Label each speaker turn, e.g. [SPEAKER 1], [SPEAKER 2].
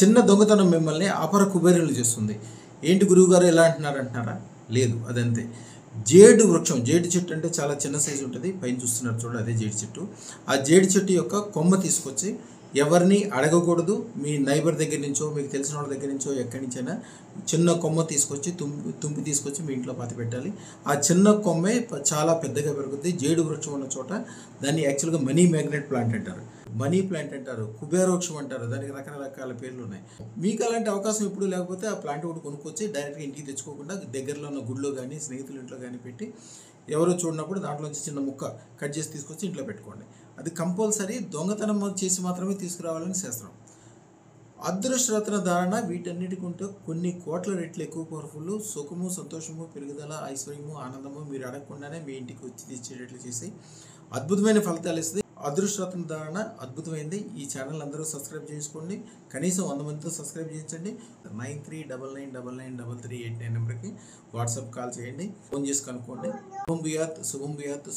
[SPEAKER 1] చిన్న దొంగతనం మిమ్మల్ని అపర కుబేరులు చేస్తుంది. ఏంటి గురువుగారు ఎలా అంటున్నారా? లేదు, అదంతే. జేడు వృక్షం, జేడు చెట్టు అంటే చాలా చిన్న సైజు ఉంటుంది. పైన చూస్తున్నారు చూడండి, అదే జేడు చెట్టు. ఆ జేడు చెట్టు యొక్క కొమ్మ తీసుకొచ్చి ఎవరిని అడగకూడదు. మీ నైబర్ దగ్గర నుంచో, మీకు తెలిసిన వాళ్ళ దగ్గర నుంచో, ఎక్కడి నుంచైనా చిన్న కొమ్మ తీసుకొచ్చి తుంపి తీసుకొచ్చి మీ ఇంట్లో పాతి పెట్టాలి. ఆ చిన్న కొమ్మే చాలా పెద్దగా పెరుగుతుంది. జేడు వృక్షం ఉన్న చోట దాన్ని యాక్చువల్గా మనీ మ్యాగ్నెట్ ప్లాంట్ అంటారు, మనీ ప్లాంట్ అంటారు, కుబేర వృక్షం అంటారు. దానికి రకరకాల పేర్లు ఉన్నాయి. మీకు అలాంటి అవకాశం ఎప్పుడు లేకపోతే ఆ ప్లాంట్ ఒకటి కొనుక్కొచ్చి డైరెక్ట్గా ఇంటికి తెచ్చుకోకుండా దగ్గరలో ఉన్న గుడిలో కానీ స్నేహితుల ఇంట్లో కానీ పెట్టి ఎవరో చూడనప్పుడు దాంట్లోంచి చిన్న ముక్క కట్ చేసి తీసుకొచ్చి ఇంట్లో పెట్టుకోండి. అది కంపల్సరీ దొంగతనం చేసి మాత్రమే తీసుకురావాలని శాస్త్రం. అదృష్టరత్న ధారణ వీటన్నిటికంటే కొన్ని కోట్ల రెట్లు ఎక్కువ పవర్ఫుల్. సుఖము, సంతోషము, పెరుగుదల, ఐశ్వర్యము, ఆనందము మీరు అడగకుండానే మీ ఇంటికి వచ్చి తెచ్చేటట్లు చేసి అద్భుతమైన ఫలితాలు ఇస్తుంది. అదృష్టరత్న ధారణ అద్భుతమైంది. ఈ ఛానల్ అందరూ సబ్స్క్రైబ్ చేసుకోండి. కనీసం 100 మందితో సబ్స్క్రైబ్ చేయించండి. 9399993389 నెంబర్కి వాట్సాప్ కాల్ చేయండి, ఫోన్ చేసి కనుక్కోండి. శుభం భూయాత్, శుభం భూయాత్.